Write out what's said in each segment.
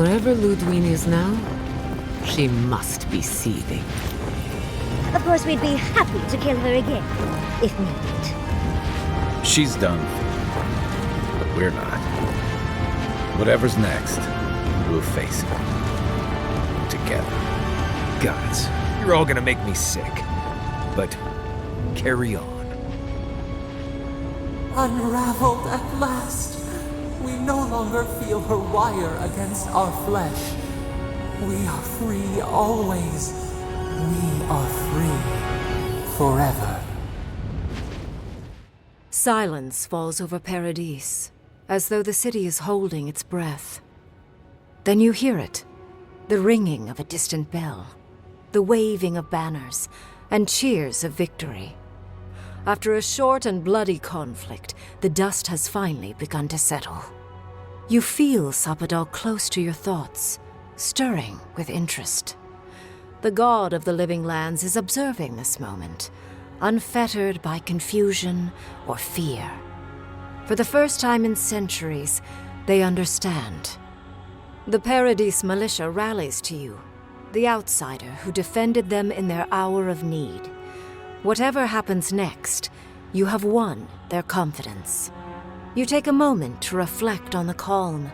Wherever Ludwine is now, she must be seething. Of course, we'd be happy to kill her again, if needed. She's done. But we're not. Whatever's next, we'll face it. Together. Gods, you're all gonna make me sick. But carry on. Unraveled at last. We no longer feel her wire against our flesh. We are free always. We are free forever. Silence falls over Paradis, as though the city is holding its breath. Then you hear it, the ringing of a distant bell, the waving of banners, and cheers of victory. After a short and bloody conflict, the dust has finally begun to settle. You feel Sapadal close to your thoughts, stirring with interest. The god of the living lands is observing this moment, unfettered by confusion or fear. For the first time in centuries, they understand. The Paradis militia rallies to you, the outsider who defended them in their hour of need. Whatever happens next, you have won their confidence. You take a moment to reflect on the calm.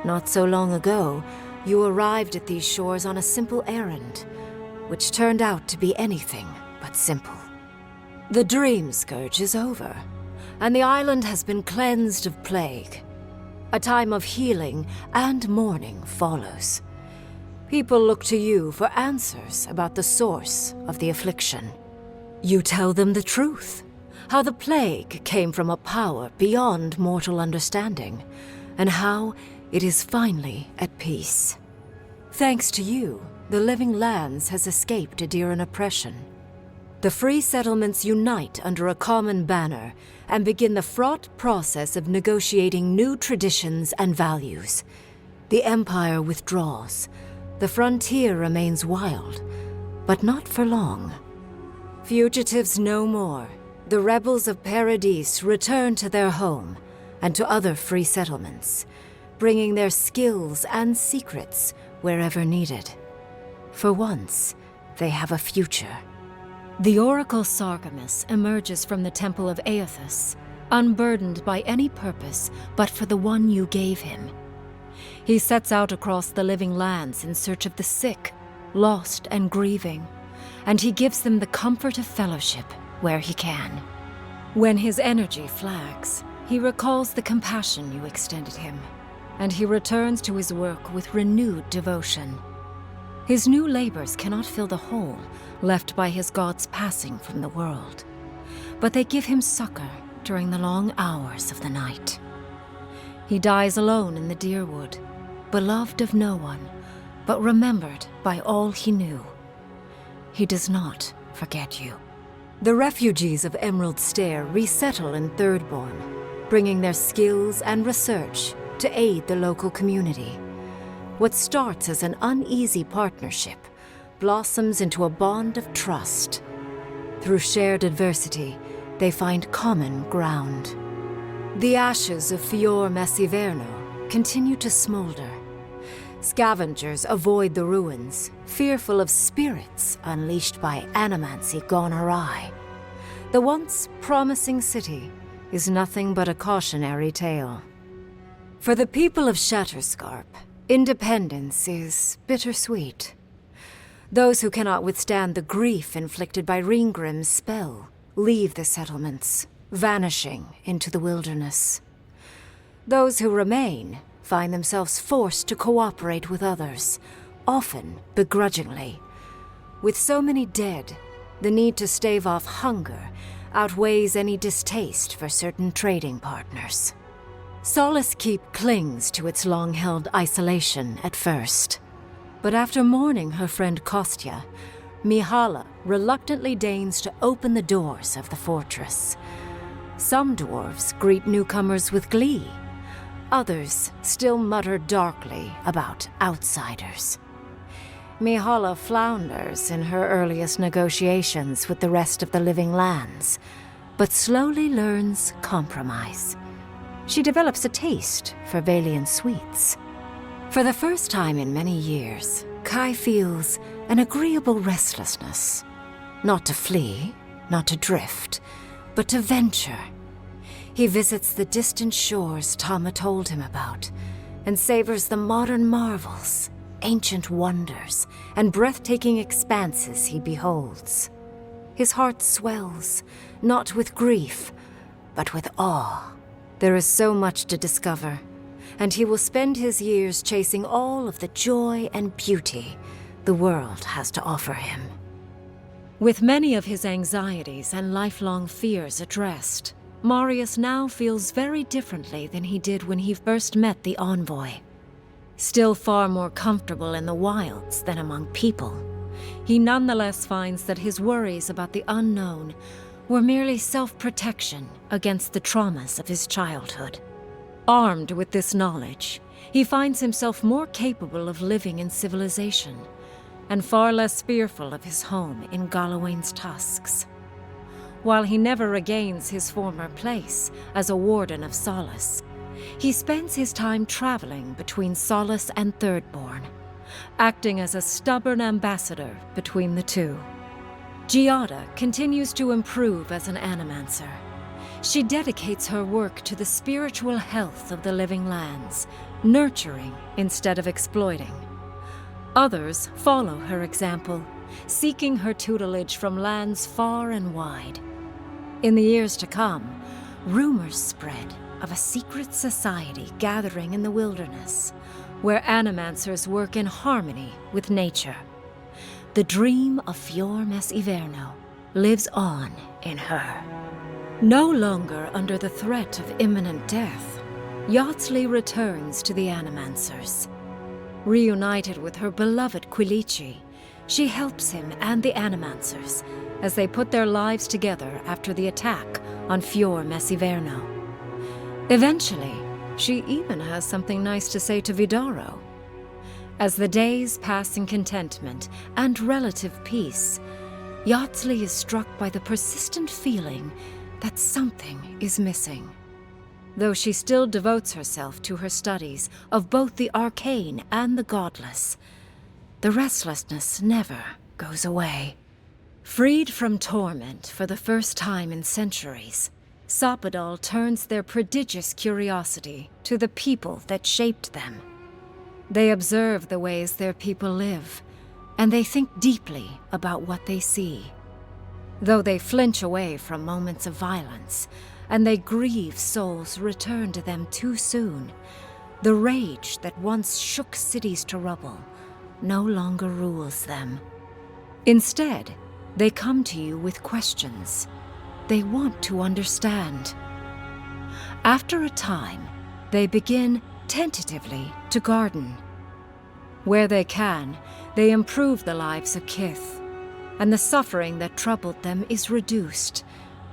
Not so long ago, you arrived at these shores on a simple errand, which turned out to be anything but simple. The dream scourge is over, and the island has been cleansed of plague. A time of healing and mourning follows. People look to you for answers about the source of the affliction. You tell them the truth, how the plague came from a power beyond mortal understanding, and how it is finally at peace. Thanks to you, the living lands has escaped Adiran oppression. The free settlements unite under a common banner and begin the fraught process of negotiating new traditions and values. The Empire withdraws. The frontier remains wild, but not for long. Fugitives no more. The rebels of Paradis return to their home and to other free settlements, bringing their skills and secrets wherever needed. For once, they have a future. The Oracle Sargamus emerges from the Temple of Aethys, unburdened by any purpose but for the one you gave him. He sets out across the living lands in search of the sick, lost and grieving, and he gives them the comfort of fellowship where he can. When his energy flags, he recalls the compassion you extended him, and he returns to his work with renewed devotion. His new labors cannot fill the hole left by his god's passing from the world, but they give him succor during the long hours of the night. He dies alone in the Deerwood, beloved of no one, but remembered by all he knew. He does not forget you. The refugees of Emerald Stair resettle in Thirdborn, bringing their skills and research to aid the local community. What starts as an uneasy partnership blossoms into a bond of trust. Through shared adversity, they find common ground. The ashes of Fior Messiverno continue to smolder. Scavengers avoid the ruins, fearful of spirits unleashed by animancy gone awry. The once promising city is nothing but a cautionary tale. For the people of Shatterscarp, independence is bittersweet. Those who cannot withstand the grief inflicted by Ringgrim's spell leave the settlements, vanishing into the wilderness. Those who remain find themselves forced to cooperate with others, often begrudgingly. With so many dead, the need to stave off hunger outweighs any distaste for certain trading partners. Solace Keep clings to its long-held isolation at first. But after mourning her friend Kostya, Mihala reluctantly deigns to open the doors of the fortress. Some dwarves greet newcomers with glee. Others still mutter darkly about outsiders. Mihala flounders in her earliest negotiations with the rest of the living lands, but slowly learns compromise. She develops a taste for Valian sweets. For the first time in many years, Kai feels an agreeable restlessness. Not to flee, not to drift, but to venture. He visits the distant shores Tama told him about, and savors the modern marvels, ancient wonders, and breathtaking expanses he beholds. His heart swells, not with grief, but with awe. There is so much to discover, and he will spend his years chasing all of the joy and beauty the world has to offer him. With many of his anxieties and lifelong fears addressed, Marius now feels very differently than he did when he first met the envoy. Still far more comfortable in the wilds than among people, he nonetheless finds that his worries about the unknown were merely self-protection against the traumas of his childhood. Armed with this knowledge, he finds himself more capable of living in civilization, and far less fearful of his home in Galawain's tusks. While he never regains his former place as a warden of Solace, he spends his time traveling between Solace and Thirdborn, acting as a stubborn ambassador between the two. Giada continues to improve as an animancer. She dedicates her work to the spiritual health of the living lands, nurturing instead of exploiting. Others follow her example, seeking her tutelage from lands far and wide. In the years to come, rumors spread of a secret society gathering in the wilderness, where animancers work in harmony with nature. The dream of Fior Mes Iverno lives on in her. No longer under the threat of imminent death, Yatsley returns to the animancers. Reunited with her beloved Quilici, she helps him and the animancers as they put their lives together after the attack on Fior Mes Iverno. Eventually, she even has something nice to say to Vidaro. As the days pass in contentment and relative peace, Yatsley is struck by the persistent feeling that something is missing. Though she still devotes herself to her studies of both the arcane and the godless, the restlessness never goes away. Freed from torment for the first time in centuries, Sopadal turns their prodigious curiosity to the people that shaped them. They observe the ways their people live, and they think deeply about what they see. Though they flinch away from moments of violence, and they grieve souls returned to them too soon, the rage that once shook cities to rubble no longer rules them. Instead, they come to you with questions. They want to understand. After a time, they begin tentatively to garden. Where they can, they improve the lives of Kith, and the suffering that troubled them is reduced,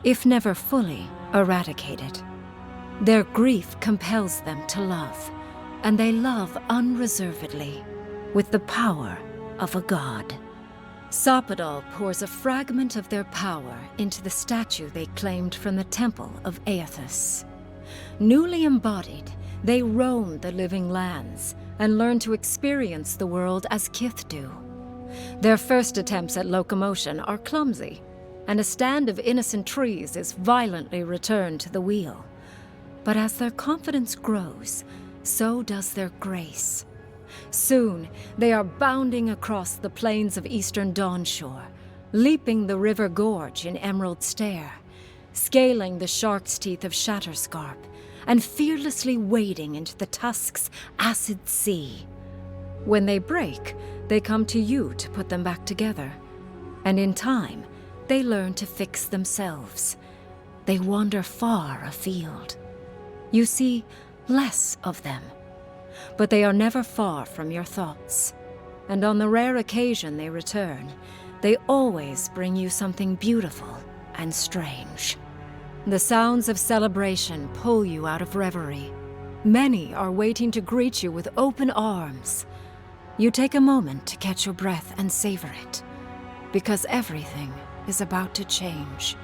if never fully eradicated. Their grief compels them to love, and they love unreservedly, with the power of a god. Sopadal pours a fragment of their power into the statue they claimed from the temple of Aethys. Newly embodied, they roam the living lands and learn to experience the world as Kith do. Their first attempts at locomotion are clumsy, and a stand of innocent trees is violently returned to the wheel. But as their confidence grows, so does their grace. Soon, they are bounding across the plains of eastern Dawnshore, leaping the river gorge in Emerald Stair, scaling the shark's teeth of Shatterscarp, and fearlessly wading into the Tusk's acid sea. When they break, they come to you to put them back together, and in time, they learn to fix themselves. They wander far afield. You see less of them, but they are never far from your thoughts. And on the rare occasion they return, they always bring you something beautiful and strange. The sounds of celebration pull you out of reverie. Many are waiting to greet you with open arms. You take a moment to catch your breath and savor it, because everything is about to change.